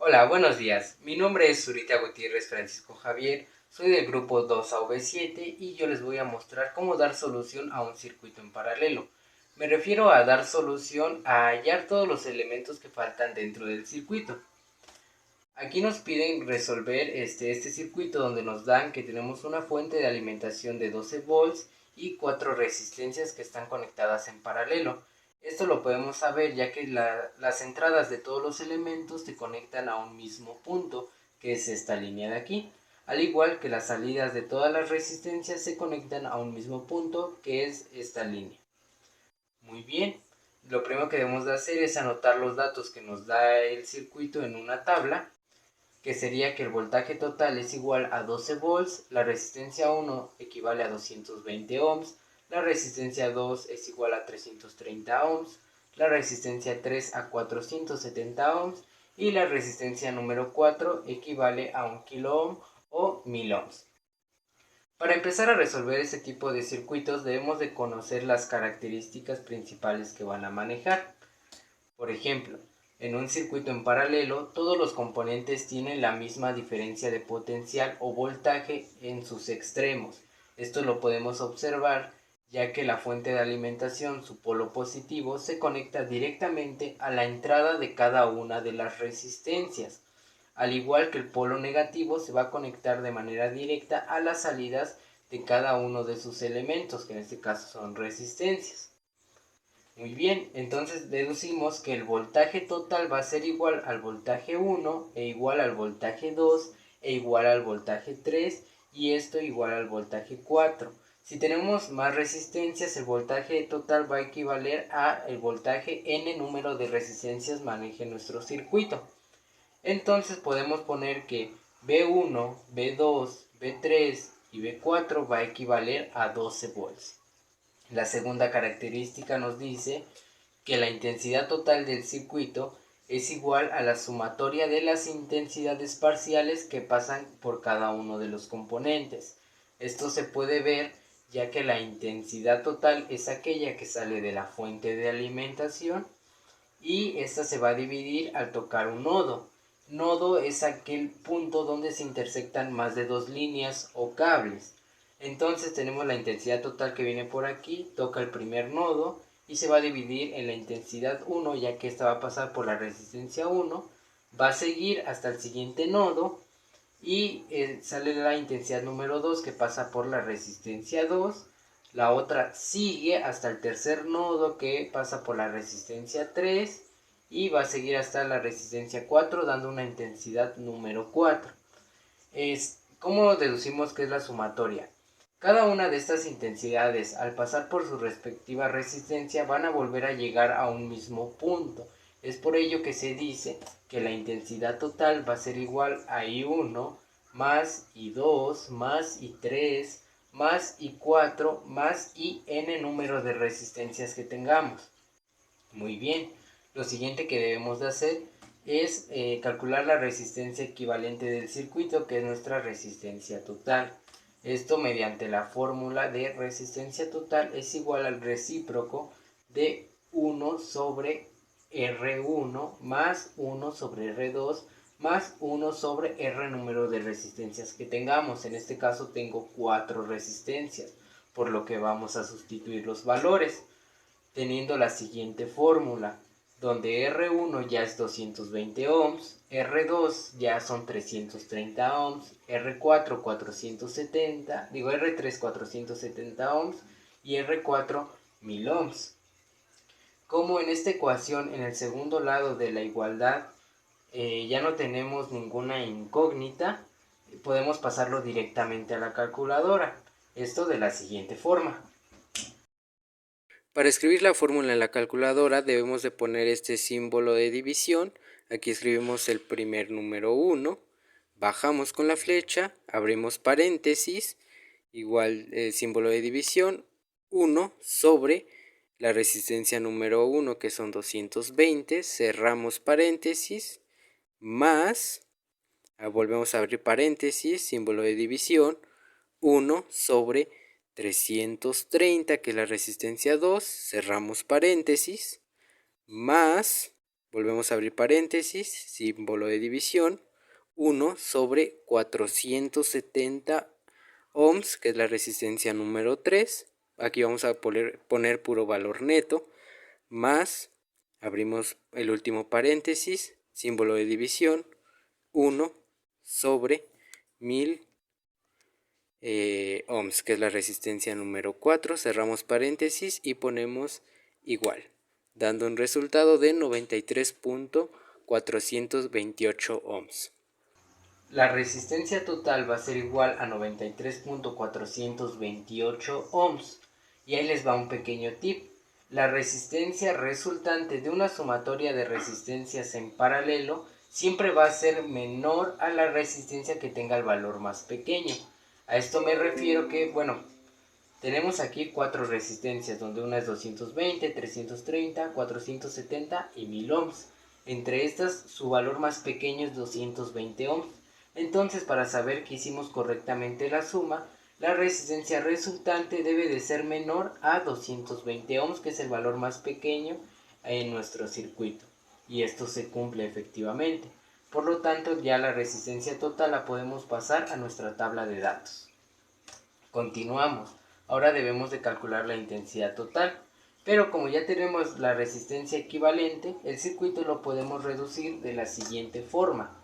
Hola, buenos días. Mi nombre es Zurita Gutiérrez Francisco Javier, soy del grupo 2AV7 y yo les voy a mostrar cómo dar solución a un circuito en paralelo. Me refiero a dar solución a hallar todos los elementos que faltan dentro del circuito. Aquí nos piden resolver este circuito donde nos dan que tenemos una fuente de alimentación de 12 volts y 4 resistencias que están conectadas en paralelo. Esto lo podemos saber ya que las entradas de todos los elementos se conectan a un mismo punto, que es esta línea de aquí. Al igual que las salidas de todas las resistencias se conectan a un mismo punto, que es esta línea. Muy bien, lo primero que debemos de hacer es anotar los datos que nos da el circuito en una tabla, que sería que el voltaje total es igual a 12 volts, la resistencia 1 equivale a 220 ohms, la resistencia 2 es igual a 330 ohms, la resistencia 3 a 470 ohms y la resistencia número 4 equivale a 1 kilo ohm o 1000 ohms. Para empezar a resolver este tipo de circuitos debemos de conocer las características principales que van a manejar. Por ejemplo, en un circuito en paralelo, todos los componentes tienen la misma diferencia de potencial o voltaje en sus extremos. Esto lo podemos observar ya que la fuente de alimentación, su polo positivo, se conecta directamente a la entrada de cada una de las resistencias, al igual que el polo negativo se va a conectar de manera directa a las salidas de cada uno de sus elementos, que en este caso son resistencias. Muy bien, entonces deducimos que el voltaje total va a ser igual al voltaje 1 e igual al voltaje 2 e igual al voltaje 3 y esto igual al voltaje 4. Si tenemos más resistencias, el voltaje total va a equivaler a el voltaje n número de resistencias maneje nuestro circuito. Entonces podemos poner que B1, B2, B3 y B4 va a equivaler a 12 volts. La segunda característica nos dice que la intensidad total del circuito es igual a la sumatoria de las intensidades parciales que pasan por cada uno de los componentes. Esto se puede ver ya que la intensidad total es aquella que sale de la fuente de alimentación y esta se va a dividir al tocar un nodo. Nodo es aquel punto donde se intersectan más de dos líneas o cables. Entonces tenemos la intensidad total que viene por aquí, toca el primer nodo y se va a dividir en la intensidad 1, ya que esta va a pasar por la resistencia 1, va a seguir hasta el siguiente nodo y sale la intensidad número 2 que pasa por la resistencia 2. La otra sigue hasta el tercer nodo que pasa por la resistencia 3 y va a seguir hasta la resistencia 4 dando una intensidad número 4. ¿Cómo deducimos que es la sumatoria? Cada una de estas intensidades al pasar por su respectiva resistencia van a volver a llegar a un mismo punto. Es por ello que se dice que la intensidad total va a ser igual a I1 más I2 más I3 más I4 más IN número de resistencias que tengamos. Muy bien, lo siguiente que debemos de hacer es calcular la resistencia equivalente del circuito, que es nuestra resistencia total. Esto mediante la fórmula de resistencia total es igual al recíproco de 1 sobre R1 más 1 sobre R2 más 1 sobre R número de resistencias que tengamos. En este caso tengo 4 resistencias, por lo que vamos a sustituir los valores teniendo la siguiente fórmula, donde R1 ya es 220 ohms, R2 ya son 330 ohms, R4 470, R3 470 ohms y R4 1000 ohms. Como en esta ecuación, en el segundo lado de la igualdad, ya no tenemos ninguna incógnita, podemos pasarlo directamente a la calculadora. Esto de la siguiente forma. Para escribir la fórmula en la calculadora debemos de poner este símbolo de división. Aquí escribimos el primer número 1, bajamos con la flecha, abrimos paréntesis, igual el símbolo de división, 1 sobre la resistencia número 1 que son 220, cerramos paréntesis, más, volvemos a abrir paréntesis, símbolo de división, 1 sobre 330, que es la resistencia 2, cerramos paréntesis, más, Volvemos a abrir paréntesis, símbolo de división, 1 sobre 470 ohms, que es la resistencia número 3. Aquí vamos a poner puro valor neto, más, abrimos el último paréntesis, símbolo de división, 1 sobre 1000 ohms, que es la resistencia número 4. Cerramos paréntesis y ponemos igual, dando un resultado de 93.428 ohms. La resistencia total va a ser igual a 93.428 ohms. Y ahí les va un pequeño tip. La resistencia resultante de una sumatoria de resistencias en paralelo siempre va a ser menor a la resistencia que tenga el valor más pequeño. A esto me refiero que, bueno, tenemos aquí 4 resistencias, donde una es 220, 330, 470 y 1000 ohms. Entre estas, su valor más pequeño es 220 ohms. Entonces, para saber que hicimos correctamente la suma, la resistencia resultante debe de ser menor a 220 ohms, que es el valor más pequeño en nuestro circuito. Y esto se cumple efectivamente. Por lo tanto, ya la resistencia total la podemos pasar a nuestra tabla de datos. Continuamos. Ahora debemos de calcular la intensidad total. Pero como ya tenemos la resistencia equivalente, el circuito lo podemos reducir de la siguiente forma,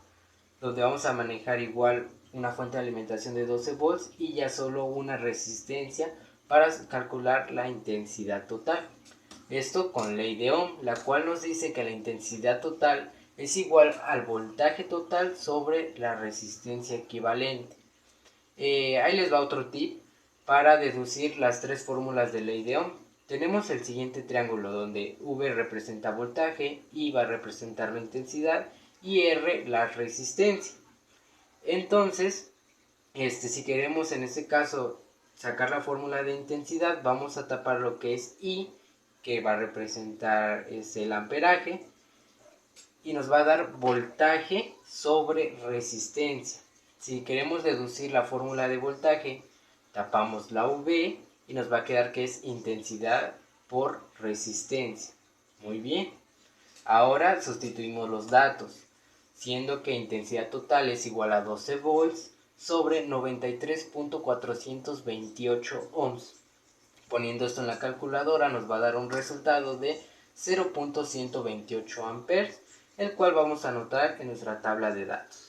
donde vamos a manejar igual una fuente de alimentación de 12 volts y ya solo una resistencia para calcular la intensidad total. Esto con ley de Ohm, la cual nos dice que la intensidad total es igual al voltaje total sobre la resistencia equivalente. Ahí les va otro tip para deducir las tres fórmulas de ley de Ohm. Tenemos el siguiente triángulo donde V representa voltaje, I va a representar la intensidad y R la resistencia. Entonces, si queremos en este caso sacar la fórmula de intensidad, vamos a tapar lo que es I, que va a representar el amperaje, y nos va a dar voltaje sobre resistencia. Si queremos deducir la fórmula de voltaje, tapamos la V y nos va a quedar que es intensidad por resistencia. Muy bien. Ahora sustituimos los datos, siendo que intensidad total es igual a 12 volts sobre 93.428 ohms. Poniendo esto en la calculadora nos va a dar un resultado de 0.128 amperes, el cual vamos a anotar en nuestra tabla de datos.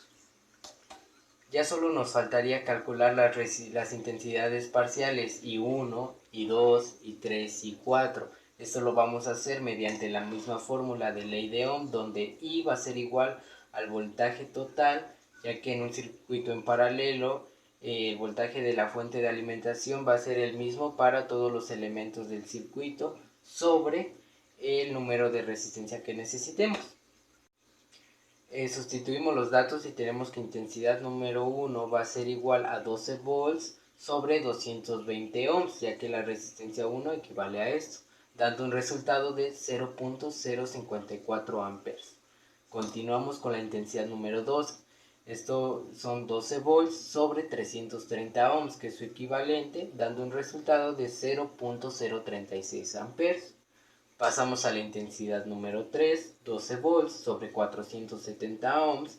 Ya solo nos faltaría calcular las intensidades parciales I1, I2, I3 y I4. Esto lo vamos a hacer mediante la misma fórmula de ley de Ohm, donde I va a ser igual al voltaje total, ya que en un circuito en paralelo el voltaje de la fuente de alimentación va a ser el mismo para todos los elementos del circuito sobre el número de resistencia que necesitemos. Sustituimos los datos y tenemos que intensidad número 1 va a ser igual a 12 volts sobre 220 ohms, ya que la resistencia 1 equivale a esto, dando un resultado de 0.054 amperes. Continuamos con la intensidad número 2. Esto son 12 volts sobre 330 ohms, que es su equivalente, dando un resultado de 0.036 amperes. Pasamos a la intensidad número 3, 12 volts sobre 470 ohms,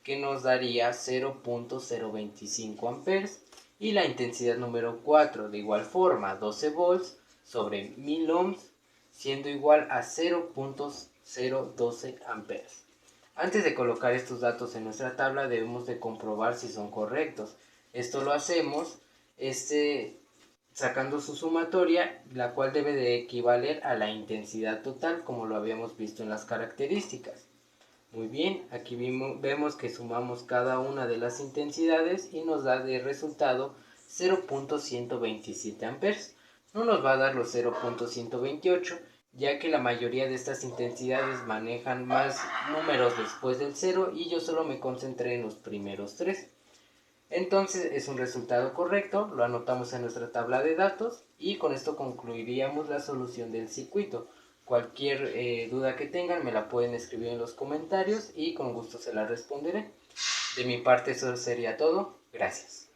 que nos daría 0.025 amperes. Y la intensidad número 4, de igual forma, 12 volts sobre 1000 ohms, siendo igual a 0.012 amperes. Antes de colocar estos datos en nuestra tabla debemos de comprobar si son correctos. Esto lo hacemos sacando su sumatoria, la cual debe de equivaler a la intensidad total, como lo habíamos visto en las características. Muy bien, aquí vemos que sumamos cada una de las intensidades y nos da de resultado 0.127 amperes. No nos va a dar los 0.128, ya que la mayoría de estas intensidades manejan más números después del 0 y yo solo me concentré en los primeros 3. Entonces es un resultado correcto, lo anotamos en nuestra tabla de datos y con esto concluiríamos la solución del circuito. Cualquier duda que tengan me la pueden escribir en los comentarios y con gusto se la responderé. De mi parte eso sería todo. Gracias.